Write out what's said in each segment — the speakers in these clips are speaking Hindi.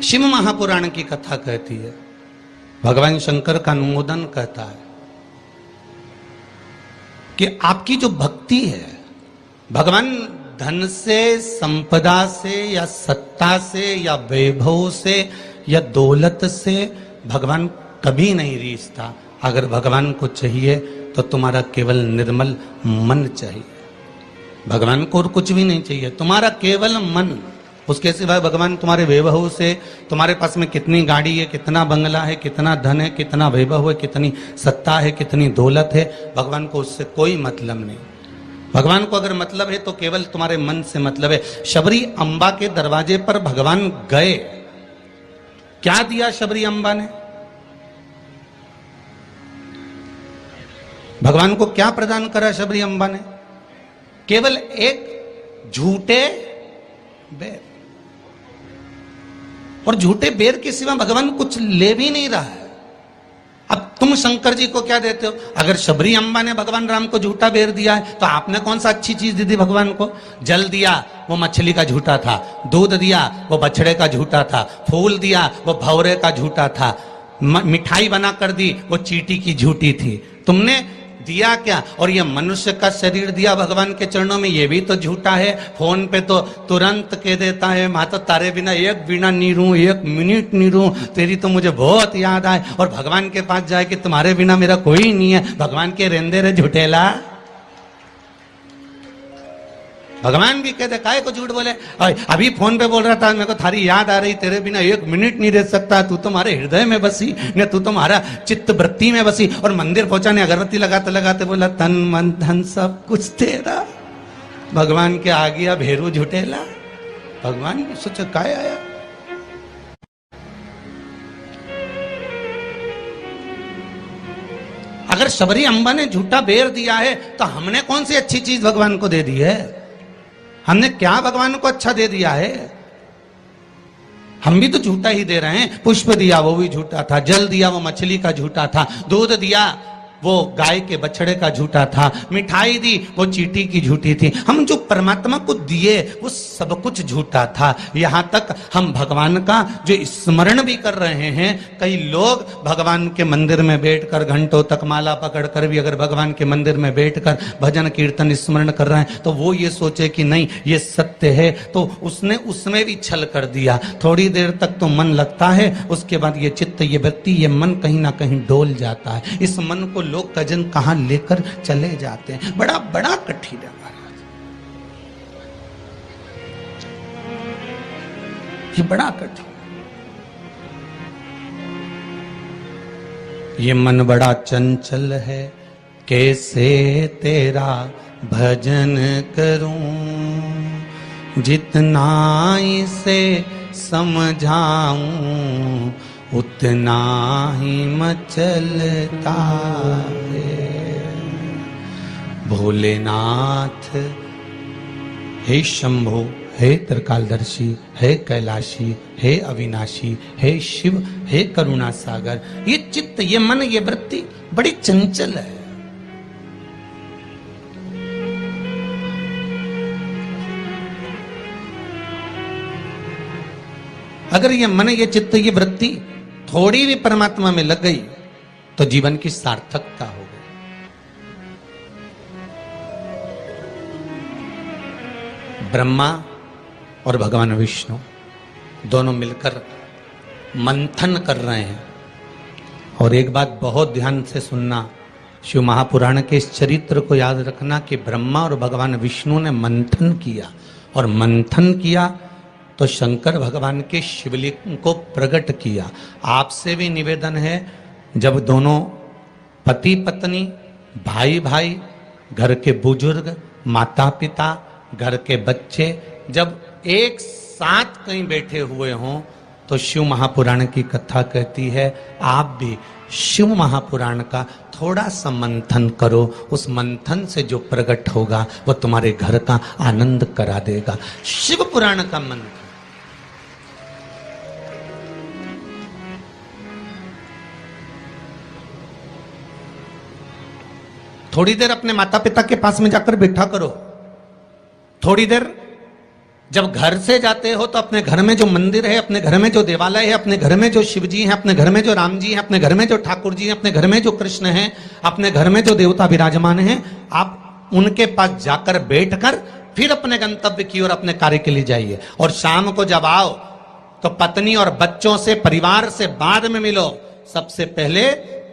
शिव महापुराण की कथा कहती है, भगवान शंकर का अनुमोदन कहता है कि आपकी जो भक्ति है, भगवान धन से, संपदा से या सत्ता से या वैभव से या दौलत से भगवान कभी नहीं रीझता। अगर भगवान को चाहिए तो तुम्हारा केवल निर्मल मन चाहिए, भगवान को और कुछ भी नहीं चाहिए, तुम्हारा केवल मन। उसके सिवाय भगवान तुम्हारे वैभव से, तुम्हारे पास में कितनी गाड़ी है, कितना बंगला है, कितना धन है, कितना वैभव है, कितनी सत्ता है, कितनी दौलत है, भगवान को उससे कोई मतलब नहीं। भगवान को अगर मतलब है तो केवल तुम्हारे मन से मतलब है। शबरी अम्बा के दरवाजे पर भगवान गए, क्या दिया शबरी अम्बा ने? भगवान को क्या प्रदान करा शबरी अम्बा ने? केवल एक झूठे बेर। और झूठे बेर के सिवा भगवान कुछ ले भी नहीं रहा है। अब तुम शंकर जी को क्या देते हो? अगर शबरी अम्बा ने भगवान राम को झूठा बेर दिया है तो आपने कौन सा अच्छी चीज दी थी भगवान को? जल दिया, वो मछली का झूठा था। दूध दिया, वो बछड़े का झूठा था। फूल दिया, वो भौरे का झूठा था। मिठाई बना कर दी, वो चींटी की झूठी थी। तुमने दिया क्या? और ये मनुष्य का शरीर दिया भगवान के चरणों में, ये भी तो झूठा है। फोन पे तो तुरंत कह देता है, माता तारे बिना एक बिना नहीं रहूं, एक मिनट नहीं रहूं, तेरी तो मुझे बहुत याद आए। और भगवान के पास जाए कि तुम्हारे बिना मेरा कोई नहीं है। भगवान के रेंदे रे झूठेला। भगवान भी कहते काहे को झूठ बोले? अभी फोन पे बोल रहा था, मेरे को थारी याद आ रही, तेरे बिना एक मिनट नहीं रह सकता, तू तुम्हारे हृदय में बसी न, तू तुम्हारा चित्त वृत्ति में बसी। और मंदिर पहुंचा ने अगरबत्ती लगाते लगाते बोला, तन मन धन सब कुछ तेरा। भगवान के आ गया भेरू झूठेला। भगवान भी सोचा काय आया। अगर शबरी अम्बा ने झूठा बेर दिया है तो हमने कौन सी अच्छी चीज भगवान को दे दी है? हमने क्या भगवान को अच्छा दे दिया है? हम भी तो झूठा ही दे रहे हैं। पुष्प दिया, वो भी झूठा था। जल दिया, वो मछली का झूठा था। दूध दिया, वो गाय के बछड़े का झूठा था। मिठाई दी, वो चींटी की झूठी थी। हम जो परमात्मा को दिए वो सब कुछ झूठा था। यहां तक हम भगवान का जो स्मरण भी कर रहे हैं, कई लोग भगवान के मंदिर में बैठकर घंटों तक माला पकड़कर भी अगर भगवान के मंदिर में बैठकर भजन कीर्तन स्मरण कर रहे हैं तो वो ये सोचे कि नहीं ये सत्य है, तो उसने उसमें भी छल कर दिया। थोड़ी देर तक तो मन लगता है, उसके बाद ये चित्त, ये वृत्ति, ये मन कहीं ना कहीं डोल जाता है। इस मन को लोग कजन कहां लेकर चले जाते हैं। बड़ा बड़ा कठिन है महाराज, ये बड़ा कठिन। ये मन बड़ा चंचल है, कैसे तेरा भजन करूं, जितना इसे समझाऊं उतना ही मचलता है। भोलेनाथ हे शंभो, हे त्रिकालदर्शी, हे कैलाशी, हे अविनाशी, हे शिव, हे करुणा सागर। ये चित्त, ये मन, ये वृत्ति बड़ी चंचल है। अगर ये मन, ये चित्त, ये वृत्ति थोड़ी भी परमात्मा में लग गई तो जीवन की सार्थकता हो गई। ब्रह्मा और भगवान विष्णु दोनों मिलकर मंथन कर रहे हैं। और एक बात बहुत ध्यान से सुनना, शिव महापुराण के इस चरित्र को याद रखना कि ब्रह्मा और भगवान विष्णु ने मंथन किया, और मंथन किया तो शंकर भगवान के शिवलिंग को प्रकट किया। आपसे भी निवेदन है, जब दोनों पति पत्नी, भाई भाई, घर के बुजुर्ग, माता पिता, घर के बच्चे जब एक साथ कहीं बैठे हुए हों तो शिव महापुराण की कथा कहती है आप भी शिव महापुराण का थोड़ा सा मंथन करो। उस मंथन से जो प्रकट होगा वो तुम्हारे घर का आनंद करा देगा। शिव पुराण का मंथन। थोड़ी देर अपने माता पिता के पास में जाकर बैठा करो, थोड़ी देर जब घर से जाते हो तो अपने घर में जो मंदिर है, अपने घर में जो देवालय है, अपने घर में जो शिव जी हैं, अपने घर में जो राम जी हैं, अपने घर में जो ठाकुर जी हैं, अपने घर में जो कृष्ण हैं, अपने घर में जो देवता विराजमान हैं, आप उनके पास जाकर बैठकर फिर अपने गंतव्य की ओर अपने कार्य के लिए जाइए। और शाम को जब आओ तो पत्नी और बच्चों से, परिवार से बाद में मिलो। सबसे पहले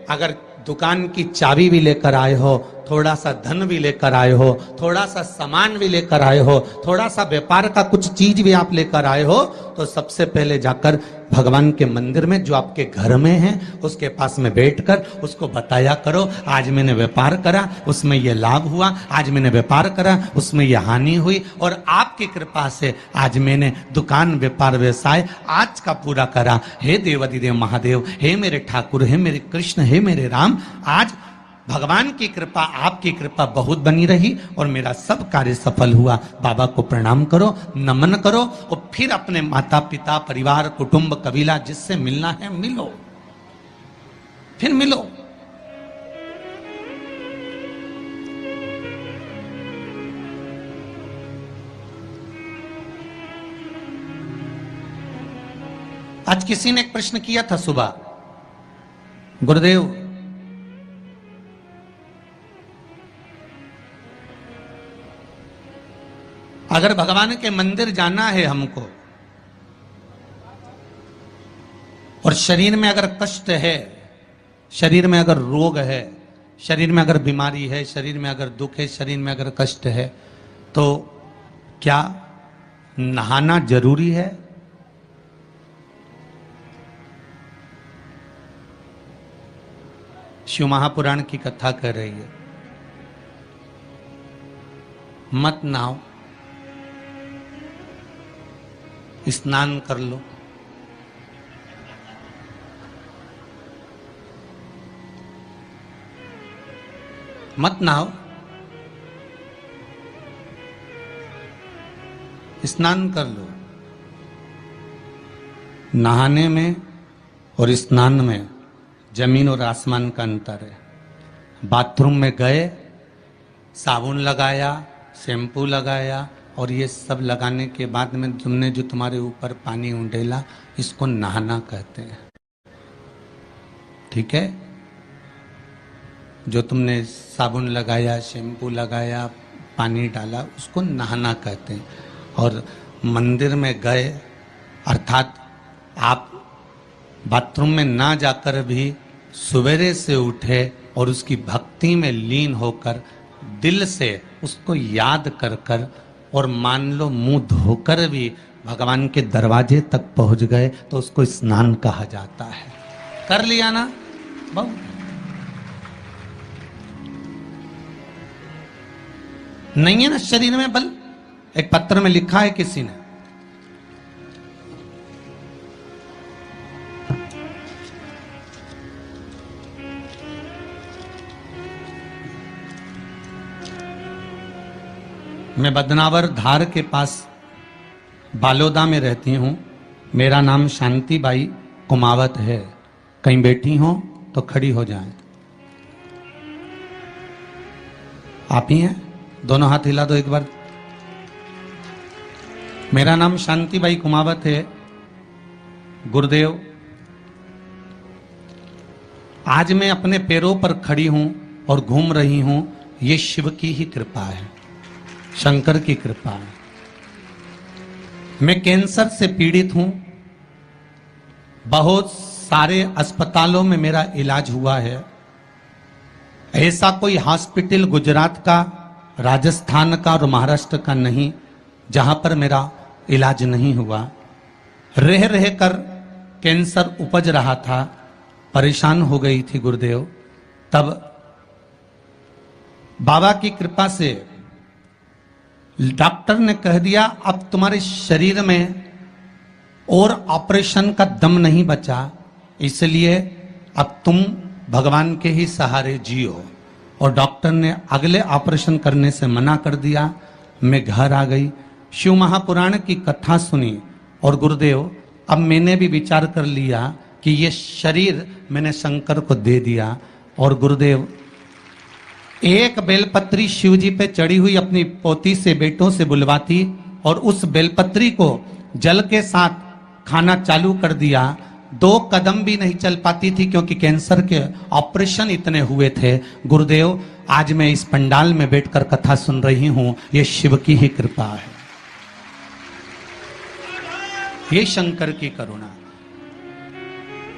अगर दुकान की चाबी भी लेकर आए हो, थोड़ा सा धन भी लेकर आए हो, थोड़ा सा सामान भी लेकर आए हो, थोड़ा सा व्यापार का कुछ चीज भी आप लेकर आए हो, तो सबसे पहले जाकर भगवान के मंदिर में जो आपके घर में है उसके पास में बैठकर उसको बताया करो, आज मैंने व्यापार करा उसमें यह लाभ हुआ, आज मैंने व्यापार करा उसमें यह हानि हुई, और आपकी कृपा से आज मैंने दुकान व्यापार व्यवसाय आज का पूरा करा। हे देवाधिदेव महादेव, हे मेरे ठाकुर, हे मेरे कृष्ण, हे मेरे राम, आज भगवान की कृपा, आपकी कृपा बहुत बनी रही और मेरा सब कार्य सफल हुआ। बाबा को प्रणाम करो, नमन करो और फिर अपने माता पिता, परिवार, कुटुंब, कबीला जिससे मिलना है मिलो, फिर मिलो। आज किसी ने एक प्रश्न किया था सुबह, गुरुदेव अगर भगवान के मंदिर जाना है हमको और शरीर में अगर कष्ट है, शरीर में अगर रोग है, शरीर में अगर बीमारी है, शरीर में अगर दुख है, शरीर में अगर कष्ट है, तो क्या नहाना जरूरी है? शिव महापुराण की कथा कर रही है, मत नहाओ, स्नान कर लो। मत नहाओ, स्नान कर लो। नहाने में और स्नान में जमीन और आसमान का अंतर है। बाथरूम में गए, साबुन लगाया, शैम्पू लगाया और ये सब लगाने के बाद में तुमने जो तुम्हारे ऊपर पानी उंडेला, इसको नहाना कहते हैं। ठीक है? जो तुमने साबुन लगाया, शैम्पू लगाया, पानी डाला, उसको नहाना कहते हैं। और मंदिर में गए अर्थात आप बाथरूम में ना जाकर भी सवेरे से उठे और उसकी भक्ति में लीन होकर दिल से उसको याद कर कर और मान लो मुंह धोकर भी भगवान के दरवाजे तक पहुंच गए तो उसको स्नान कहा जाता है। कर लिया ना बहुत। नहीं है ना शरीर में बल? एक पत्र में लिखा है किसी ने, मैं बदनावर धार के पास बालोदा में रहती हूं, मेरा नाम शांति बाई कुमावत है, कहीं बैठी हो तो खड़ी हो जाएं। आप ही हैं? दोनों हाथ हिला दो एक बार। मेरा नाम शांति बाई कुमावत है। गुरुदेव, आज मैं अपने पैरों पर खड़ी हूं और घूम रही हूं, ये शिव की ही कृपा है, शंकर की कृपा है। मैं कैंसर से पीड़ित हूं, बहुत सारे अस्पतालों में मेरा इलाज हुआ है। ऐसा कोई हॉस्पिटल गुजरात का, राजस्थान का और महाराष्ट्र का नहीं जहां पर मेरा इलाज नहीं हुआ। रह रह कर कैंसर उपज रहा था, परेशान हो गई थी गुरुदेव। तब बाबा की कृपा से डॉक्टर ने कह दिया अब तुम्हारे शरीर में और ऑपरेशन का दम नहीं बचा, इसलिए अब तुम भगवान के ही सहारे जियो। और डॉक्टर ने अगले ऑपरेशन करने से मना कर दिया। मैं घर आ गई, शिव महापुराण की कथा सुनी और गुरुदेव अब मैंने भी विचार कर लिया कि ये शरीर मैंने शंकर को दे दिया। और गुरुदेव एक बेलपत्री शिव जी पे चढ़ी हुई अपनी पोती से, बेटों से बुलवाती और उस बेलपत्री को जल के साथ खाना चालू कर दिया, 2 कदम भी नहीं चल पाती थी क्योंकि कैंसर के ऑपरेशन इतने हुए थे। गुरुदेव, आज मैं इस पंडाल में बैठकर कथा सुन रही हूं, ये शिव की ही कृपा है, ये शंकर की करुणा।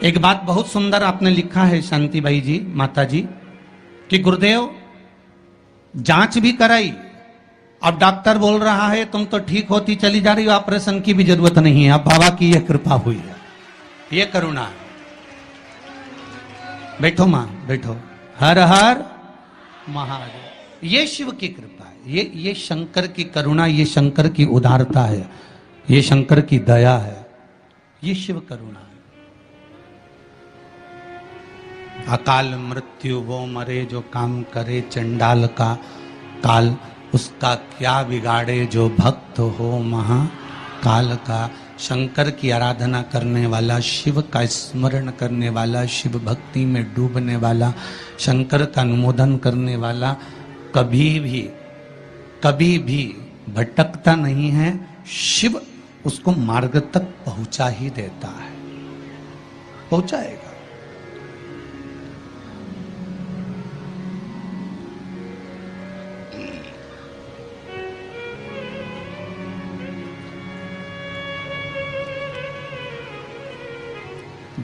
एक बात बहुत सुंदर आपने लिखा है शांतिबाई जी, माता जी, कि गुरुदेव जांच भी कराई, अब डॉक्टर बोल रहा है तुम तो ठीक होती चली जा रही हो, ऑपरेशन की भी जरूरत नहीं है। अब बाबा की यह कृपा हुई है, ये करुणा है। बैठो मां, बैठो। हर हर महादेव। ये शिव की कृपा है, ये शंकर की करुणा, ये शंकर की उदारता है, ये शंकर की दया है, ये शिव करुणा है। अकाल मृत्यु वो मरे जो काम करे, चंडाल का काल उसका क्या बिगाड़े, जो भक्त हो महाकाल का। शंकर की आराधना करने वाला, शिव का स्मरण करने वाला, शिव भक्ति में डूबने वाला, शंकर का अनुमोदन करने वाला कभी भी भटकता नहीं है। शिव उसको मार्ग तक पहुंचा ही देता है, पहुंचाएगा।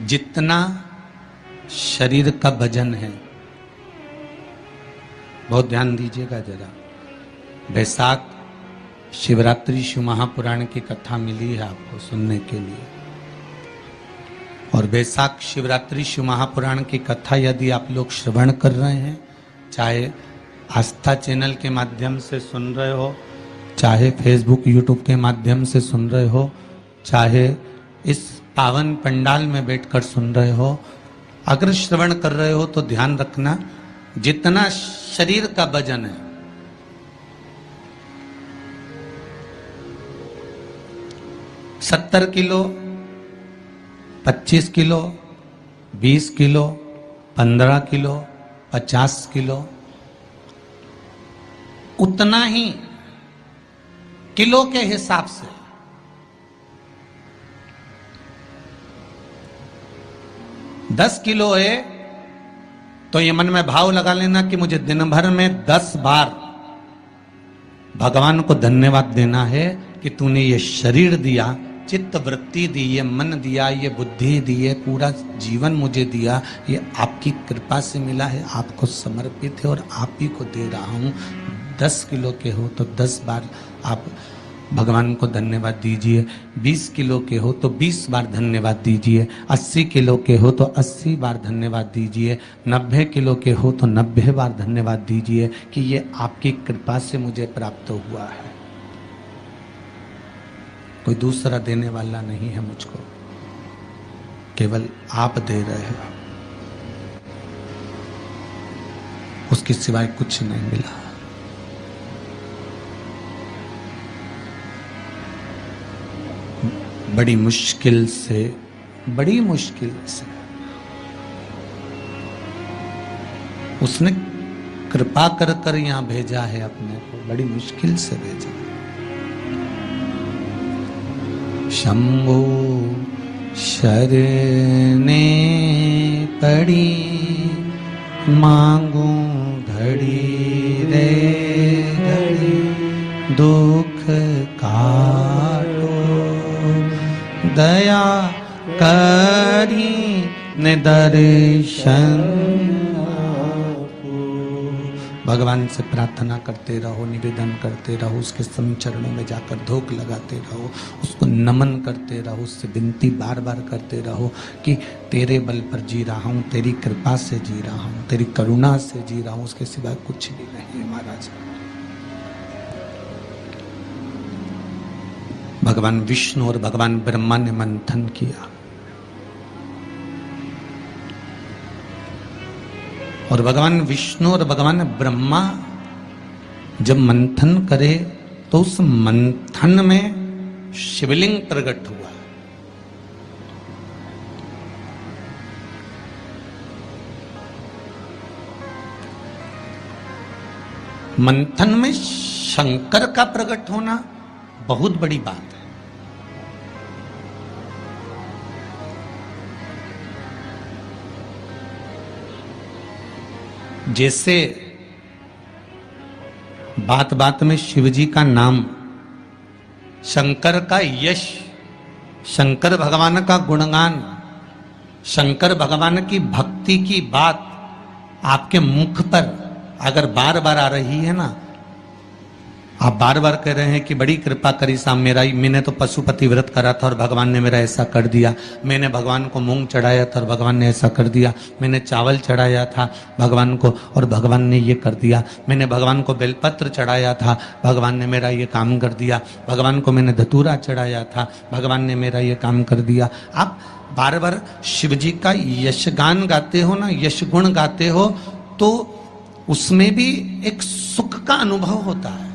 जितना शरीर का वजन है, बहुत ध्यान दीजिएगा जरा। बैसाख शिवरात्रि शिव महापुराण की कथा मिली है आपको सुनने के लिए, और बैसाख शिवरात्रि शिव महापुराण की कथा यदि आप लोग श्रवण कर रहे हैं, चाहे आस्था चैनल के माध्यम से सुन रहे हो, चाहे फेसबुक यूट्यूब के माध्यम से सुन रहे हो, चाहे इस पावन पंडाल में बैठकर सुन रहे हो, अगर श्रवण कर रहे हो तो ध्यान रखना, जितना शरीर का वजन है, 70 kilo, 25 kilo, 20 kilo, 15 kilo, 50 kilo, उतना ही किलो के हिसाब से 10 किलो है तो ये मन में भाव लगा लेना कि मुझे दिन भर में 10 बार भगवान को धन्यवाद देना है कि तूने ये शरीर दिया, चित्त वृत्ति दी, ये मन दिया, ये बुद्धि दी, ये पूरा जीवन मुझे दिया, ये आपकी कृपा से मिला है, आपको समर्पित है और आप ही को दे रहा हूं। 10 किलो के हो तो 10 बार आप भगवान को धन्यवाद दीजिए, 20 किलो के हो तो 20 बार धन्यवाद दीजिए, 80 किलो के हो तो 80 बार धन्यवाद दीजिए, 90 किलो के हो तो 90 बार धन्यवाद दीजिए कि ये आपकी कृपा से मुझे प्राप्त हुआ है, कोई दूसरा देने वाला नहीं है मुझको, केवल आप दे रहे हो, उसके सिवाय कुछ नहीं मिला। बड़ी मुश्किल से उसने कृपा कर कर यहां भेजा है अपने को, बड़ी मुश्किल से भेजा। शंभो शरणे पड़ी, मांगू घड़ी रे घड़ी, दुख काटो दया करी ने दर्शन। भगवान से प्रार्थना करते रहो, निवेदन करते रहो, उसके सम चरणों में जाकर धोख लगाते रहो, उसको नमन करते रहो, उससे विनती बार बार करते रहो कि तेरे बल पर जी रहा हूं, तेरी कृपा से जी रहा हूं, तेरी करुणा से जी रहा हूं, उसके सिवाय कुछ भी नहीं है महाराज। भगवान विष्णु और भगवान ब्रह्मा ने मंथन किया और भगवान विष्णु और भगवान ब्रह्मा जब मंथन करे तो उस मंथन में शिवलिंग प्रकट हुआ। मंथन में शंकर का प्रकट होना बहुत बड़ी बात है। जैसे बात बात में शिवजी का नाम, शंकर का यश, शंकर भगवान का गुणगान, शंकर भगवान की भक्ति की बात आपके मुख पर अगर बार बार आ रही है ना, आप बार बार कह रहे हैं कि बड़ी कृपा करी साहब, मैंने तो पशुपति व्रत करा था और भगवान ने मेरा ऐसा कर दिया, मैंने भगवान को मूंग चढ़ाया था और भगवान ने ऐसा कर दिया, मैंने चावल चढ़ाया था भगवान को और भगवान ने ये कर दिया, मैंने भगवान को बेलपत्र चढ़ाया था, भगवान ने मेरा ये काम कर दिया, भगवान को मैंने धतूरा चढ़ाया था, भगवान ने मेरा ये काम कर दिया। आप बार बार शिव जी का यशगान गाते हो ना, यश गुण गाते हो, तो उसमें भी एक सुख का अनुभव होता है।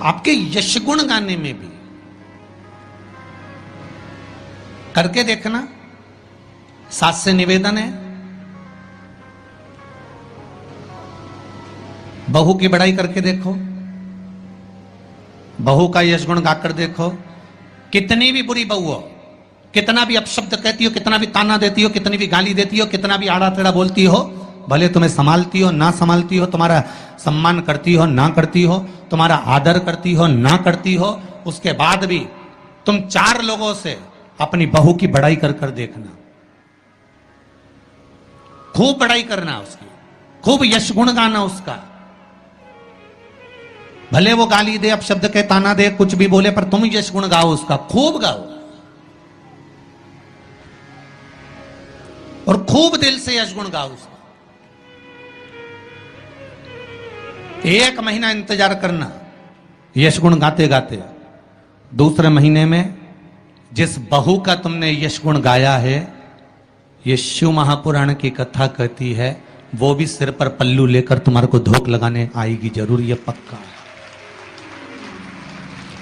आपके यश गुण गाने में भी करके देखना। सास से निवेदन है, बहू की बड़ाई करके देखो, बहू का यश गुण गाकर देखो। कितनी भी बुरी बहू हो, कितना भी अपशब्द कहती हो, कितना भी ताना देती हो, कितनी भी गाली देती हो, कितना भी आड़ा टेढ़ा बोलती हो, भले तुम्हें संभालती हो ना संभालती हो, तुम्हारा सम्मान करती हो ना करती हो, तुम्हारा आदर करती हो ना करती हो, उसके बाद भी तुम 4 लोगों से अपनी बहू की बड़ाई कर कर देखना। खूब बड़ाई करना उसकी, खूब यश गुण गाना उसका। भले वो गाली दे, अपशब्द के ताना दे, कुछ भी बोले, पर तुम यश गुण गाओ उसका, खूब गाओ और खूब दिल से यश गुण गाओ उसका। 1 महीना इंतजार करना यश गुण गाते गाते। दूसरे महीने में जिस बहू का तुमने यश गुण गाया है, ये शिव महापुराण की कथा कहती है, वो भी सिर पर पल्लू लेकर तुम्हारे को धोख लगाने आएगी जरूर, ये पक्का है।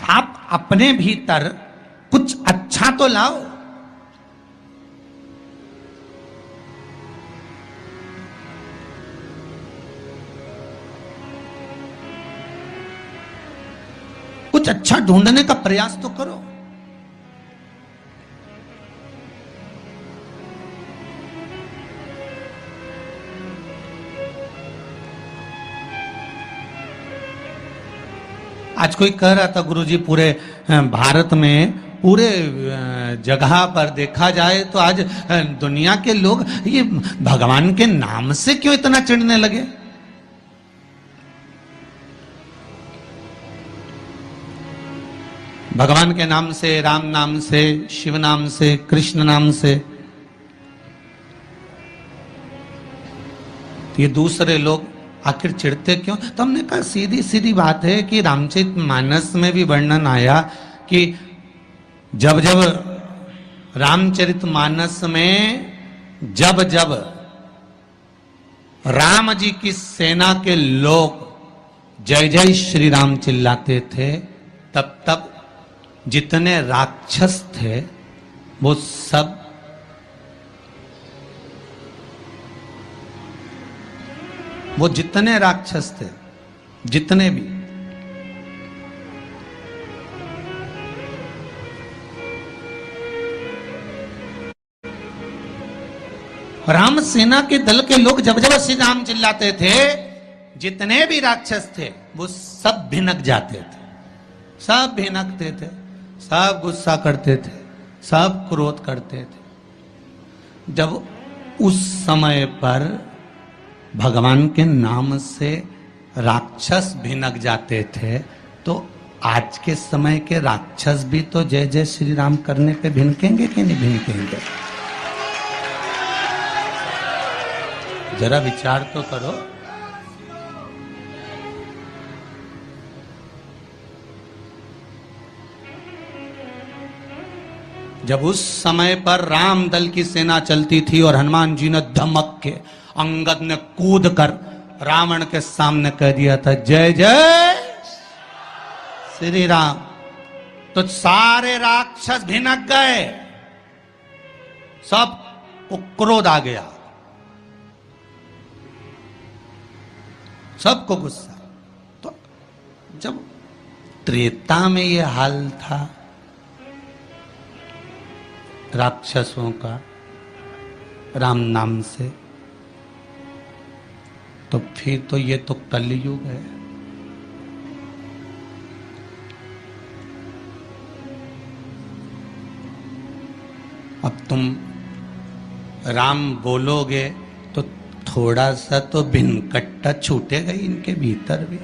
आप अपने भीतर कुछ अच्छा तो लाओ। कुछ अच्छा ढूंढने का प्रयास तो करो। आज कोई कह रहा था गुरुजी, पूरे भारत में, पूरे जगह पर देखा जाए तो आज दुनिया के लोग ये भगवान के नाम से क्यों इतना चिढ़ने लगे। भगवान के नाम से, राम नाम से, शिव नाम से, कृष्ण नाम से, ये दूसरे लोग आखिर चिढ़ते क्यों? तो हमने कहा सीधी सीधी बात है कि रामचरितमानस में भी वर्णन आया कि जब जब रामचरितमानस में जब जब राम जी की सेना के लोग जय जय श्री राम चिल्लाते थे, तब तब जितने राक्षस थे वो सब जितने राक्षस थे, जितने भी, राम सेना के दल के लोग जब जब श्री राम चिल्लाते थे, जितने भी राक्षस थे वो सब भिनक जाते थे, सब भिनकते थे, सब गुस्सा करते थे, सब क्रोध करते थे। जब उस समय पर भगवान के नाम से राक्षस भिनक जाते थे, तो आज के समय के राक्षस भी तो जय जय श्री राम करने पे भिनकेंगे कि नहीं भिनकेंगे? जरा विचार तो करो। जब उस समय पर राम दल की सेना चलती थी और हनुमान जी ने धमक के, अंगद ने कूद कर रावण के सामने कह दिया था जय जय श्री राम, तो सारे राक्षस भिनक गए, सब वो क्रोध आ गया, सबको गुस्सा। तो जब त्रेता में ये हाल था राक्षसों का राम नाम से, तो फिर तो ये तो कलयुग है। अब तुम राम बोलोगे तो थोड़ा सा तो भिनकट्टा छूटेगा ही इनके भीतर भी,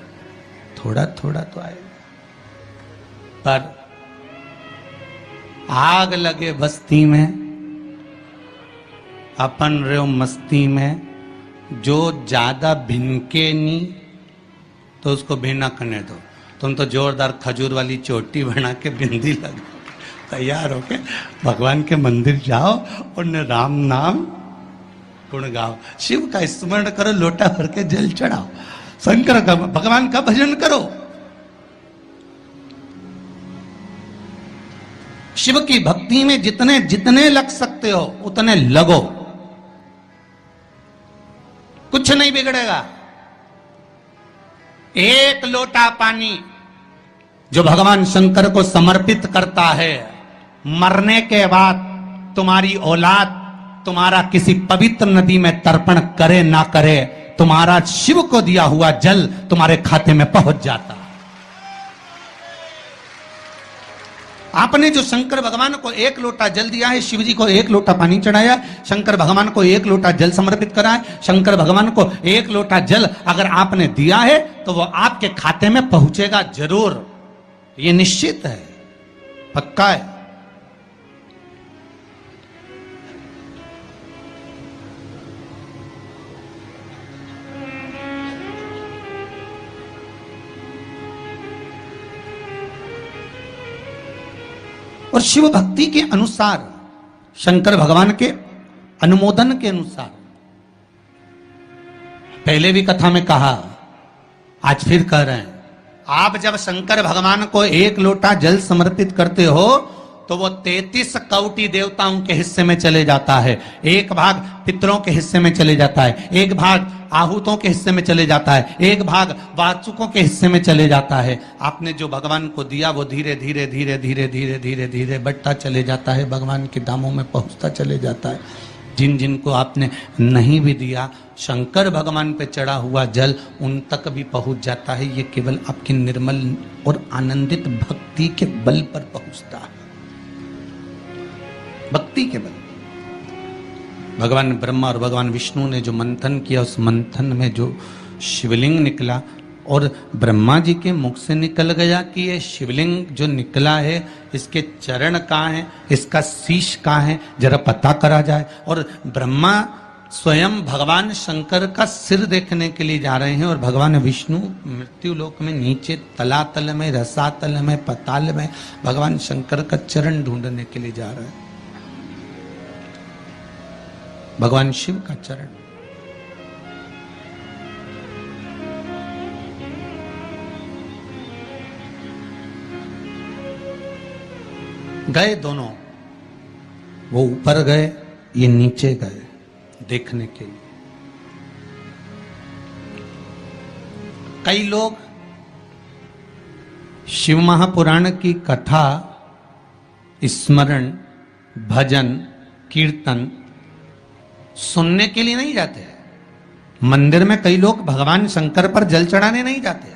थोड़ा थोड़ा तो आएगा। पर आग लगे बस्ती में, अपन रहो मस्ती में, जो ज्यादा भिनके नहीं तो उसको भिनकने दो। तुम तो जोरदार खजूर वाली चोटी बना के बिंदी लगा तैयार होके भगवान के मंदिर जाओ और राम नाम गुण गाओ, शिव का स्मरण करो, लोटा भर के जल चढ़ाओ, शंकर का भगवान का भजन करो। शिव की भक्ति में जितने जितने लग सकते हो उतने लगो, कुछ नहीं बिगड़ेगा। एक लोटा पानी जो भगवान शंकर को समर्पित करता है, मरने के बाद तुम्हारी औलाद तुम्हारा किसी पवित्र नदी में तर्पण करे ना करे, तुम्हारा शिव को दिया हुआ जल तुम्हारे खाते में पहुंच जाता। आपने जो शंकर भगवान को एक लोटा जल दिया है, शिव जी को एक लोटा पानी चढ़ाया, शंकर भगवान को एक लोटा जल समर्पित करा है, शंकर भगवान को एक लोटा जल अगर आपने दिया है तो वो आपके खाते में पहुंचेगा जरूर, ये निश्चित है, पक्का है। और शिव भक्ति के अनुसार, शंकर भगवान के अनुमोदन के अनुसार, पहले भी कथा में कहा, आज फिर कह रहे हैं, आप जब शंकर भगवान को एक लोटा जल समर्पित करते हो तो वो 33 कौटि देवताओं के हिस्से में चले जाता है, एक भाग पितरों के हिस्से में चले जाता है, एक भाग आहूतों के हिस्से में चले जाता है, एक भाग वाचुकों के हिस्से में चले जाता है। आपने जो भगवान को दिया वो धीरे धीरे धीरे धीरे धीरे धीरे धीरे बढ़ता चले जाता है, भगवान के दामों में पहुंचता चले जाता है। जिन जिनको आपने नहीं भी दिया, शंकर भगवान पे चढ़ा हुआ जल उन तक भी पहुंच जाता है। ये केवल आपकी निर्मल और आनंदित भक्ति के बल पर पहुंचता है, भक्ति के बल। भगवान ब्रह्मा और भगवान विष्णु ने जो मंथन किया, उस मंथन में जो शिवलिंग निकला, और ब्रह्मा जी के मुख से निकल गया कि ये शिवलिंग जो निकला है इसके चरण कहाँ हैं, इसका शीश कहाँ है, जरा पता करा जाए। और ब्रह्मा स्वयं भगवान शंकर का सिर देखने के लिए जा रहे हैं, और भगवान विष्णु मृत्यु लोक में नीचे तलातल में, रसातल में, पताल में भगवान शंकर का चरण ढूंढने के लिए जा रहे हैं, भगवान शिव का चरण। गए दोनों, वो ऊपर गए, ये नीचे गए देखने के लिए। कई लोग शिव महापुराण की कथा, स्मरण, भजन, कीर्तन सुनने के लिए नहीं जाते हैं। मंदिर में कई लोग भगवान शंकर पर जल चढ़ाने नहीं जाते।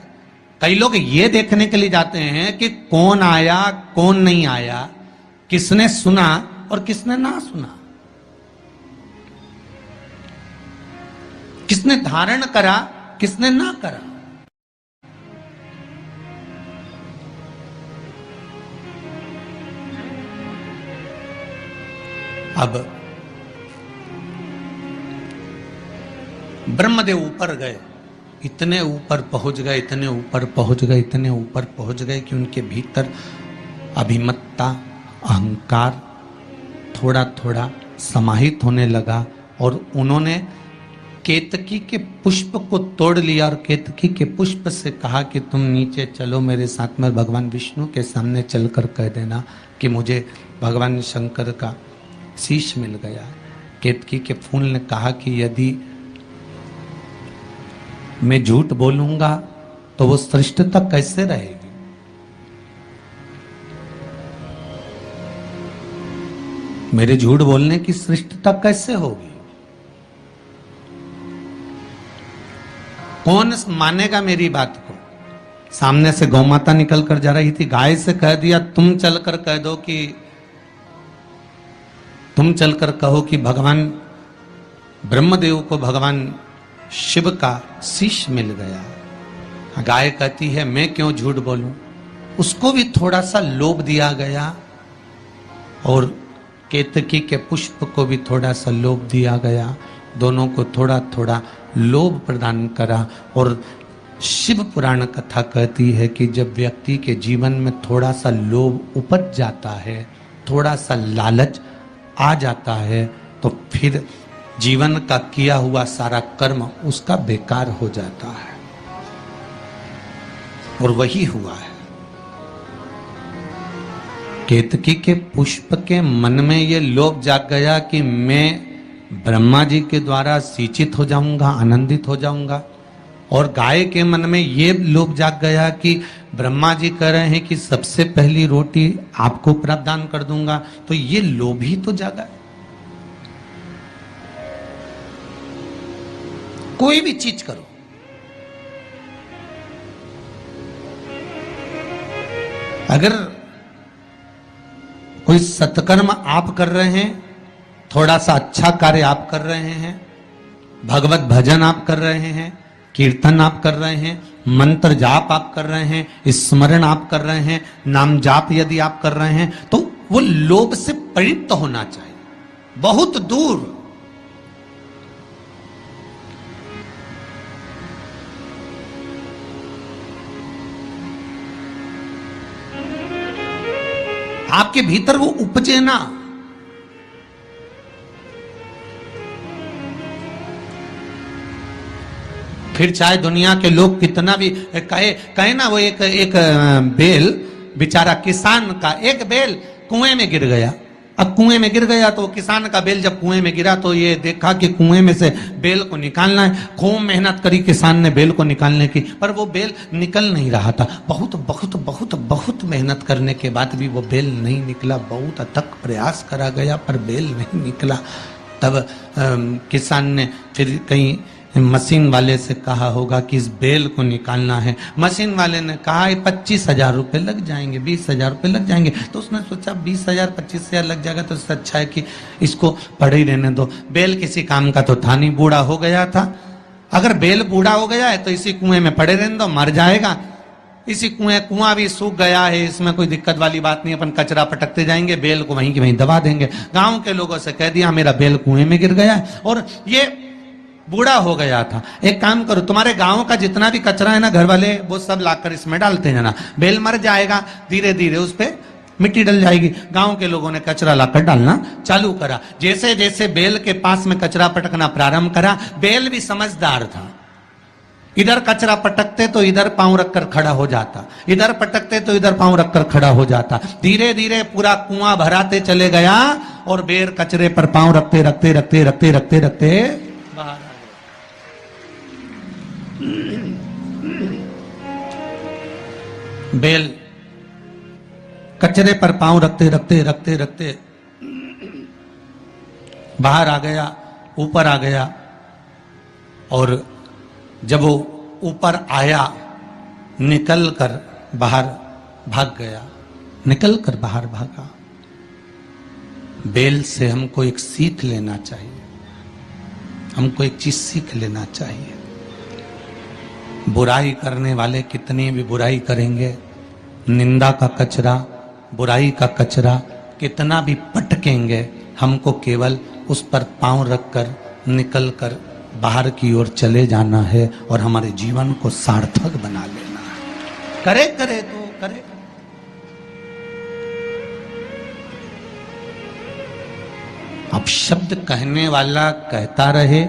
कई लोग ये देखने के लिए जाते हैं कि कौन आया कौन नहीं आया, किसने सुना और किसने ना सुना, किसने धारण करा किसने ना करा। अब ब्रह्मदेव ऊपर गए, इतने ऊपर पहुंच गए, इतने ऊपर पहुंच गए, इतने ऊपर पहुंच गए कि उनके भीतर अभिमत्ता, अहंकार थोड़ा थोड़ा समाहित होने लगा, और उन्होंने केतकी के पुष्प को तोड़ लिया और केतकी के पुष्प से कहा कि तुम नीचे चलो मेरे साथ में, भगवान विष्णु के सामने चलकर कह देना कि मुझे भगवान शंकर का शीश मिल गया। केतकी के फूल ने कहा कि यदि मैं झूठ बोलूंगा तो वो श्रेष्ठता कैसे रहेगी? मेरे झूठ बोलने की श्रेष्ठता कैसे होगी? कौन मानेगा मेरी बात को? सामने से गौ माता निकल कर जा रही थी, गाय से कह दिया तुम चलकर कह दो कि तुम चलकर कहो कि भगवान ब्रह्मदेव को भगवान शिव का शीश मिल गया। गाय कहती है मैं क्यों झूठ बोलूं? उसको भी थोड़ा सा लोभ दिया गया और केतकी के पुष्प को भी थोड़ा सा लोभ दिया गया। दोनों को थोड़ा थोड़ा लोभ प्रदान करा। और शिव पुराण कथा कहती है कि जब व्यक्ति के जीवन में थोड़ा सा लोभ उपज जाता है, थोड़ा सा लालच आ जाता है, तो फिर जीवन का किया हुआ सारा कर्म उसका बेकार हो जाता है। और वही हुआ है। केतकी के पुष्प के मन में ये लोभ जाग गया कि मैं ब्रह्मा जी के द्वारा सिंचित हो जाऊंगा, आनंदित हो जाऊंगा। और गाय के मन में ये लोभ जाग गया कि ब्रह्मा जी कह रहे हैं कि सबसे पहली रोटी आपको प्रदान कर दूंगा, तो ये लोभ ही तो जागा। कोई भी चीज करो, अगर कोई सत्कर्म आप कर रहे हैं, थोड़ा सा अच्छा कार्य आप कर रहे हैं, भगवत भजन आप कर रहे हैं, कीर्तन आप कर रहे हैं, मंत्र जाप आप कर रहे हैं, स्मरण आप कर रहे हैं, नाम जाप यदि आप कर रहे हैं, तो वो लोभ से परित होना चाहिए, बहुत दूर। आपके भीतर वो उपजे ना। फिर चाहे दुनिया के लोग कितना भी कहे ना, वो एक बेल बेचारा किसान का एक बेल कुएं में गिर गया। अब कुएं में गिर गया तो किसान का बेल जब कुएं में गिरा तो ये देखा कि कुएं में से बेल को निकालना है। खूब मेहनत करी किसान ने बेल को निकालने की, पर वो बेल निकल नहीं रहा था। बहुत बहुत बहुत बहुत मेहनत करने के बाद भी वो बेल नहीं निकला। बहुत अथक प्रयास करा गया पर बेल नहीं निकला। तब किसान ने फिर कहीं मशीन वाले से कहा होगा कि इस बेल को निकालना है। मशीन वाले ने कहा 25,000 रुपये लग जाएंगे, 20,000 रुपये लग जाएंगे। तो उसने सोचा 20,000 25,000 लग जाएगा तो इससे अच्छा है कि इसको पड़े ही रहने दो। बेल किसी काम का तो था नहीं, बूढ़ा हो गया था। अगर बेल बूढ़ा हो गया है तो इसी कुएं में पड़े रहने दो, मर जाएगा। इसी कुआं भी सूख गया है, इसमें कोई दिक्कत वाली बात नहीं, अपन कचरा पटकते जाएंगे, बेल को वहीं की वहीं दबा देंगे। गाँव के लोगों से कह दिया मेरा बेल कुएं में गिर गया है और ये बूढ़ा हो गया था। एक काम करो, तुम्हारे गांव का जितना भी कचरा है ना, घर वाले वो सब लाकर इसमें डालते हैं ना, बेल मर जाएगा, धीरे धीरे उस पे मिट्टी डल जाएगी। गांव के लोगों ने कचरा लाकर डालना चालू करा। जैसे जैसे बेल के पास में कचरा पटकना प्रारंभ करा, बेल भी समझदार था। इधर कचरा पटकते तो इधर पांव रखकर खड़ा हो जाता, इधर पटकते तो इधर पांव रखकर खड़ा हो जाता। धीरे धीरे पूरा कुआं भराते चले गया और बेर कचरे पर पांव रखते रखते रखते रखते रखते रखते बाहर। बेल कचरे पर पांव रखते रखते रखते रखते बाहर आ गया, ऊपर आ गया। और जब वो ऊपर आया, निकल कर बाहर भाग गया, निकल कर बाहर भागा। बेल से हमको एक सीख लेना चाहिए, हमको एक चीज सीख लेना चाहिए। बुराई करने वाले कितनी भी बुराई करेंगे, निंदा का कचरा, बुराई का कचरा कितना भी पटकेंगे, हमको केवल उस पर पांव रखकर निकल कर बाहर की ओर चले जाना है और हमारे जीवन को सार्थक बना लेना है। करे करे तो करे। अब शब्द कहने वाला कहता रहे,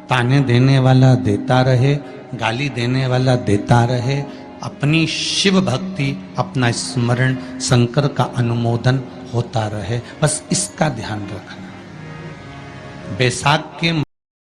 ताने देने वाला देता रहे, गाली देने वाला देता रहे। अपनी शिव भक्ति, अपना स्मरण, शंकर का अनुमोदन होता रहे, बस इसका ध्यान रखना। बैसाख के